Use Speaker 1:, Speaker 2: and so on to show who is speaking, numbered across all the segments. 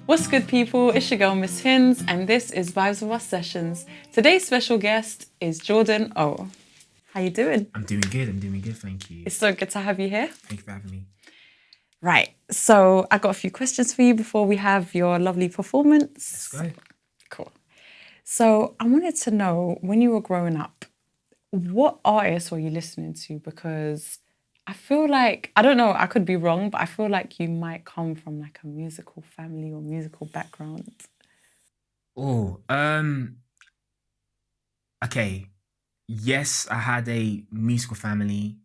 Speaker 1: What's good, people? It's your girl, Miss Hindzz, and this is Vibes with Us Sessions. Today's special guest is Jordan O. How you doing?
Speaker 2: I'm doing good, thank you.
Speaker 1: It's so good to have you here.
Speaker 2: Thank you for having me.
Speaker 1: Right, so I got a few questions for you before we have your lovely performance.
Speaker 2: Let's go.
Speaker 1: Cool. So I wanted to know, when you were growing up, what artists were you listening to? Because I feel like, I don't know, I could be wrong, but I feel like you might come from like a musical family or musical background.
Speaker 2: Oh, okay. Yes, I had a musical family.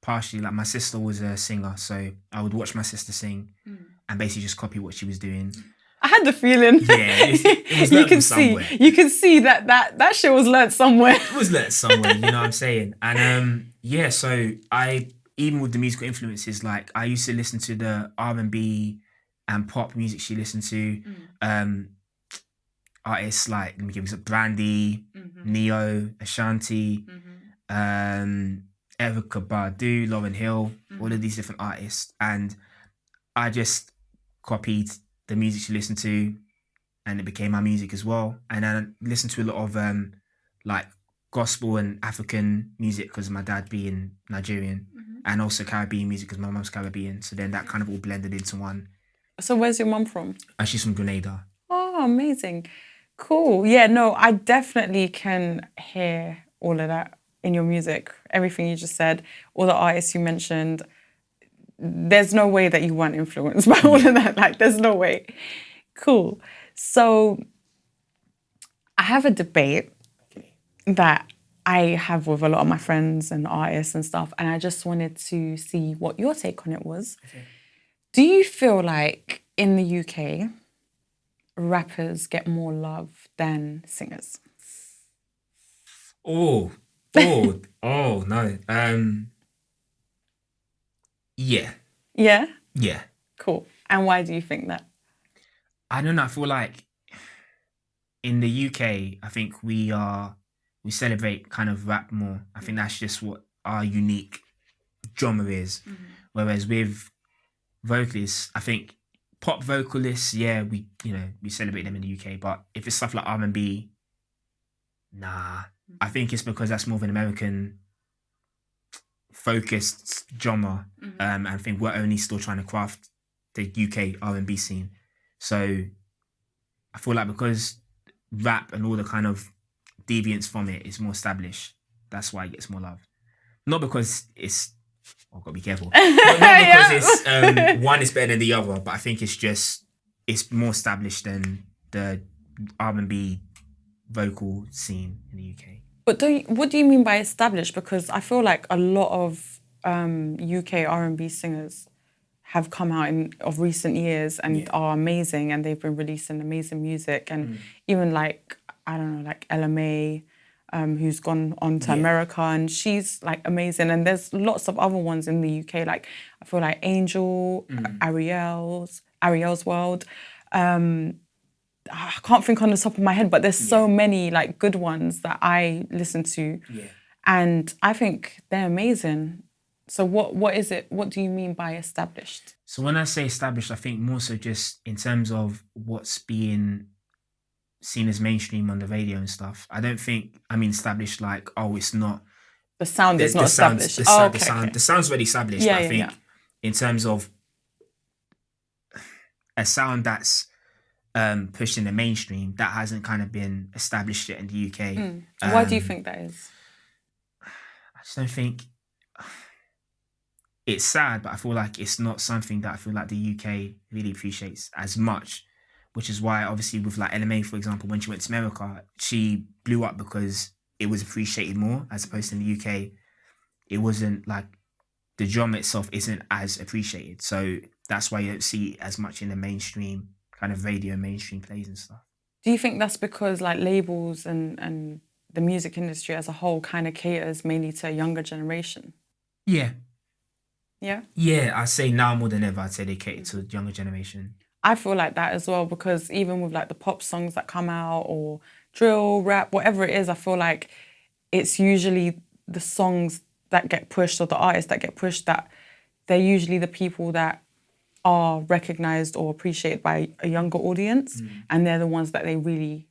Speaker 2: Partially, like my sister was a singer, so I would watch my sister sing and basically just copy what she was doing.
Speaker 1: I had the feeling.
Speaker 2: Yeah, it was learned from somewhere.
Speaker 1: You can see that shit was learnt somewhere.
Speaker 2: It was learnt somewhere, you know what I'm saying? And yeah, so I, even with the musical influences, like I used to listen to the R&B and pop music she listened to. Artists like, let me give you some, Brandy, Neo, Ashanti, Erica Badu, Lauryn Hill, all of these different artists. And I just copied the music she listened to, and it became my music as well. And I listened to a lot of like gospel and African music because of my dad being Nigerian, and also Caribbean music because my mum's Caribbean. So then that kind of all blended into one.
Speaker 1: So where's your mum from?
Speaker 2: She's from Grenada.
Speaker 1: Oh, amazing. Cool. Yeah, no, I definitely can hear all of that in your music. Everything you just said, all the artists you mentioned, there's no way that you weren't influenced by all of that. Like, there's no way. Cool. So I have a debate that I have with a lot of my friends and artists and stuff, and I just wanted to see what your take on it was. Okay. Do you feel like in the UK, rappers get more love than singers?
Speaker 2: Oh no. Yeah.
Speaker 1: Yeah?
Speaker 2: Yeah.
Speaker 1: Cool. And why do you think that?
Speaker 2: I don't know. I feel like in the UK, I think we celebrate kind of rap more. I think that's just what our unique genre is. Whereas with vocalists, I think pop vocalists, yeah, we celebrate them in the UK. But if it's stuff like R&B, nah. I think it's because that's more of an American focused genre. And I think we're only still trying to craft the UK R&B scene. So I feel like because rap and all the kind of deviance from it is more established, that's why it gets more love. Not because it's, I've got to be careful. But not because it's one is better than the other, but I think it's more established than the R&B vocal scene in the UK.
Speaker 1: But what do you mean by established? Because I feel like a lot of UK R&B singers have come out of recent years and are amazing, and they've been releasing amazing music, and even like, I don't know, like LMA, who's gone on to America, and she's like amazing. And there's lots of other ones in the UK, like I feel like Angel, Ariel's World. I can't think on the top of my head, but there's so many like good ones that I listen to, and I think they're amazing. So what is it? What do you mean by established?
Speaker 2: So when I say established, I think more so just in terms of what's being seen as mainstream on the radio and stuff. I don't think I mean established like, oh, it's not.
Speaker 1: The sound is not established.
Speaker 2: The sound's already established.
Speaker 1: Yeah,
Speaker 2: but I think in terms of a sound that's pushed in the mainstream, that hasn't kind of been established yet in the UK.
Speaker 1: Why do you think that is?
Speaker 2: I just don't think. It's sad, but I feel like it's not something that I feel like the UK really appreciates as much, which is why obviously with like LMA, for example, when she went to America, she blew up because it was appreciated more, as opposed to in the UK, it wasn't like, the genre itself isn't as appreciated. So that's why you don't see it as much in the mainstream kind of radio, mainstream plays and stuff.
Speaker 1: Do you think that's because like labels and the music industry as a whole kind of caters mainly to a younger generation?
Speaker 2: Yeah.
Speaker 1: Yeah?
Speaker 2: Yeah, I say now more than ever, I'd say they cater to the younger generation.
Speaker 1: I feel like that as well, because even with like the pop songs that come out or drill, rap, whatever it is, I feel like it's usually the songs that get pushed or the artists that get pushed that they're usually the people that are recognized or appreciated by a younger audience, and they're the ones that they really,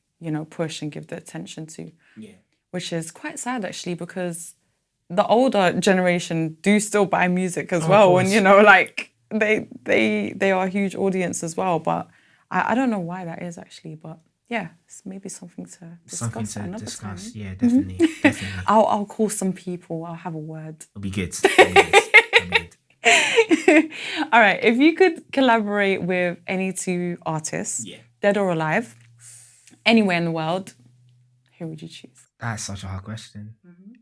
Speaker 1: push and give the attention to.
Speaker 2: Yeah.
Speaker 1: Which is quite sad, actually, because the older generation do still buy music as well, and they are a huge audience as well. But I don't know why that is, actually, but yeah, it's maybe something to discuss at another time.
Speaker 2: Yeah, definitely, definitely.
Speaker 1: I'll call some people. I'll have a word.
Speaker 2: It'll be good. It'll be good. It'll be good.
Speaker 1: All right. If you could collaborate with any two artists, dead or alive, anywhere in the world, who would you choose?
Speaker 2: That's such a hard question.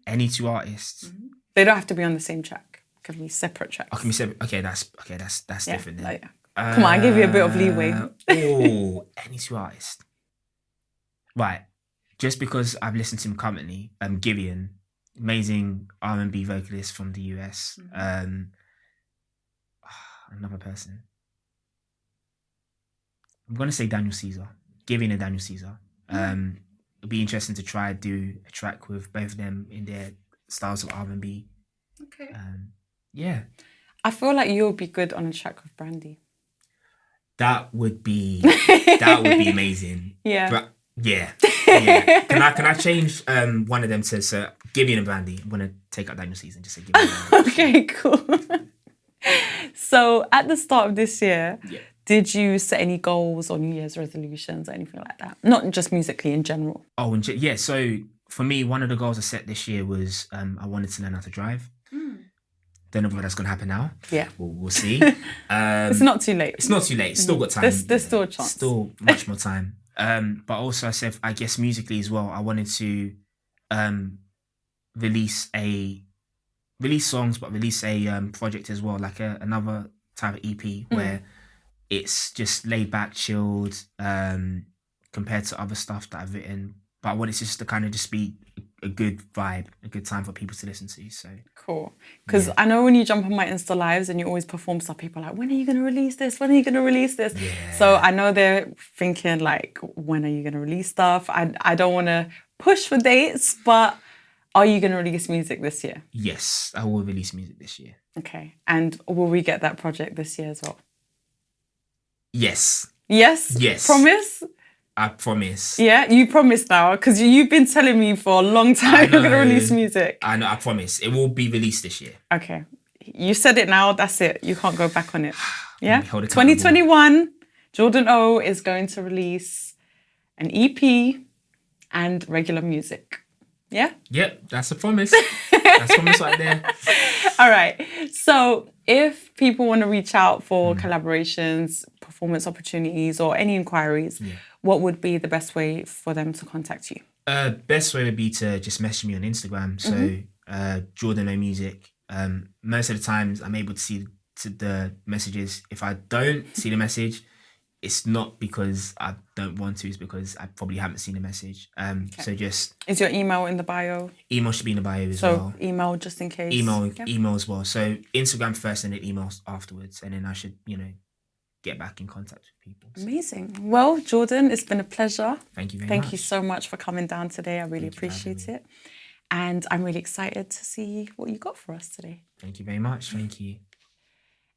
Speaker 2: Any two artists.
Speaker 1: They don't have to be on the same track. It can be separate tracks.
Speaker 2: Oh, can be separate. Okay, that's different then.
Speaker 1: Come on, I give you a bit of leeway.
Speaker 2: Any two artists. Right. Just because I've listened to him currently, Gideon, amazing R&B vocalist from the US. Another person. I'm gonna say Daniel Caesar. Gideon and Daniel Caesar. It'll be interesting to try do a track with both of them in their styles of R&B.
Speaker 1: Okay.
Speaker 2: Yeah. I
Speaker 1: feel like you'll be good on a track with Brandy.
Speaker 2: That would be amazing.
Speaker 1: Yeah.
Speaker 2: But yeah. Can I change one of them to Gideon and Brandy? I'm gonna take out Daniel Caesar and just say Gideon and Brandy.
Speaker 1: Okay, cool. So at the start of this year, did you set any goals or New Year's resolutions or anything like that? Not just musically, in general.
Speaker 2: Oh, yeah. So for me, one of the goals I set this year was I wanted to learn how to drive. Don't know whether that's going to happen now.
Speaker 1: Yeah.
Speaker 2: We'll see.
Speaker 1: It's not too late.
Speaker 2: It's not too late. Still got time.
Speaker 1: There's still a chance.
Speaker 2: Still much more time. But also I said, I guess musically as well, I wanted to release songs, but release a project as well, like another type of EP where it's just laid back, chilled, compared to other stuff that I've written. But I want it just to kind of just be a good vibe, a good time for people to listen to. So
Speaker 1: cool. Because I know when you jump on my Insta Lives and you always perform stuff, people are like, when are you going to release this? When are you going to release this?
Speaker 2: Yeah.
Speaker 1: So I know they're thinking like, when are you going to release stuff? I don't want to push for dates, but are you going to release music this year?
Speaker 2: Yes, I will release music this year.
Speaker 1: Okay. And will we get that project this year as well?
Speaker 2: Yes.
Speaker 1: Yes?
Speaker 2: Yes.
Speaker 1: Promise?
Speaker 2: I promise.
Speaker 1: Yeah, you promise now, because you've been telling me for a long time you're going to release music.
Speaker 2: I know, I promise. It will be released this year.
Speaker 1: Okay. You said it now, that's it. You can't go back on it. Yeah? 2021, Jordan O is going to release an EP and regular music. Yeah?
Speaker 2: Yep, that's a promise. That's a promise right there.
Speaker 1: All right. So if people want to reach out for collaborations, performance opportunities, or any inquiries, what would be the best way for them to contact you?
Speaker 2: Best way would be to just message me on Instagram. So Jordan O Music. Most of the times I'm able to see the messages. If I don't see the message, it's not because I don't want to, it's because I probably haven't seen the message. So just...
Speaker 1: Is your email in the bio?
Speaker 2: Email should be in the bio as well.
Speaker 1: So email just in case?
Speaker 2: Email as well. So Instagram first and then emails afterwards. And then I should, get back in contact with people. So.
Speaker 1: Amazing. Well, Jordan, it's been a pleasure.
Speaker 2: Thank you very much.
Speaker 1: Thank you so much for coming down today. I really appreciate it. And I'm really excited to see what you got for us today.
Speaker 2: Thank you very much. Thank you.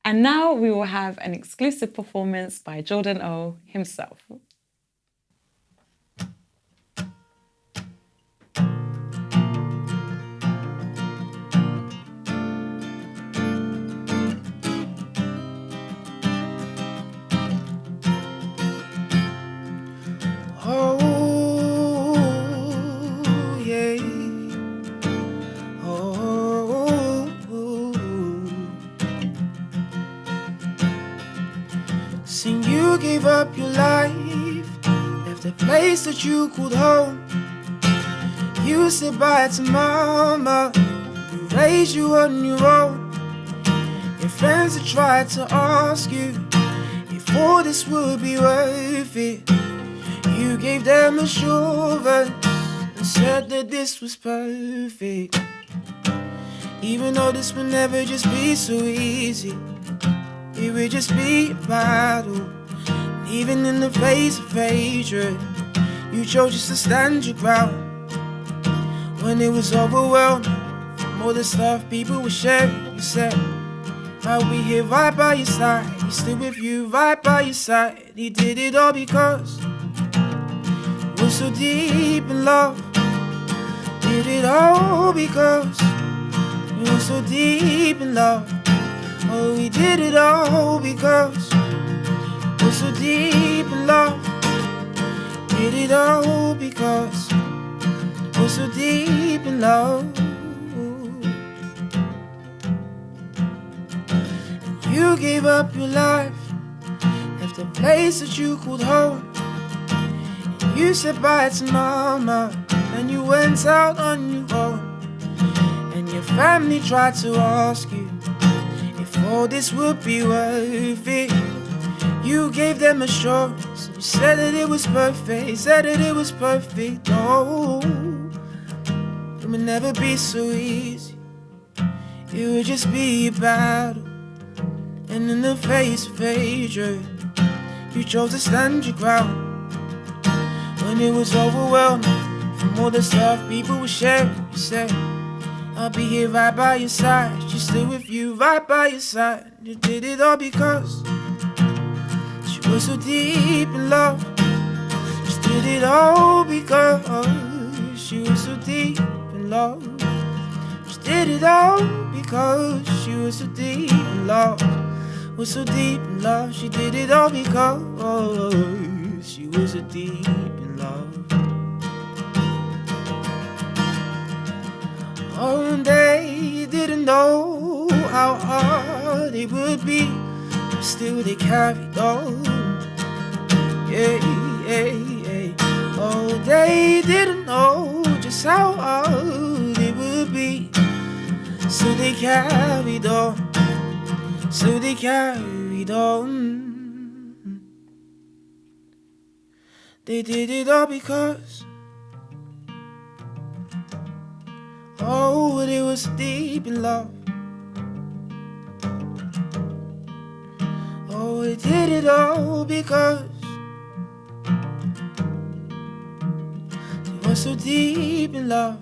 Speaker 1: And now we will have an exclusive performance by Jordan O himself.
Speaker 3: Seen you gave up your life, left a place that you called home. You said bye to mama, who raised you on your own. Your friends had tried to ask you if all this would be worth it. You gave them assurance and said that this was perfect. Even though this would never just be so easy, it would just be a battle. And even in the face of hatred, you chose just to stand your ground. When it was overwhelming from all the stuff people were sharing, you said, I'll be here right by your side. He stood with you right by your side. He did it all because he was so deep in love. Did it all because he was so deep in love. Oh, he did it all because he was so deep in love. Did it all because he was so deep in love. And you gave up your life, left the place that you called home. And you said bye to mama, and you went out on your own. And your family tried to ask you if all this would be worth it. You gave them assurance, you said that it was perfect, said that it was perfect. No, it would never be so easy. It would just be a battle, and in the face of hatred, you chose to stand your ground. When it was overwhelming from all the stuff people were sharing, you said, I'll be here right by your side. She stood with you right by your side. You did it all because she was so deep in love. She did it all because she was so deep in love. She did it all because she was so deep in love. Was so deep in love. She did it all because she was so deep in love. Oh, they didn't know how hard it would be, but still they carried on. Yeah, yeah, yeah. Oh, they didn't know just how hard it would be, so they carried on. So they carried on. They did it all because oh, they was deep in love. Oh, they did it all because they were so deep in love.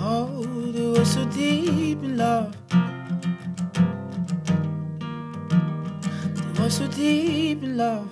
Speaker 3: Oh, they were so deep in love. They were so deep in love.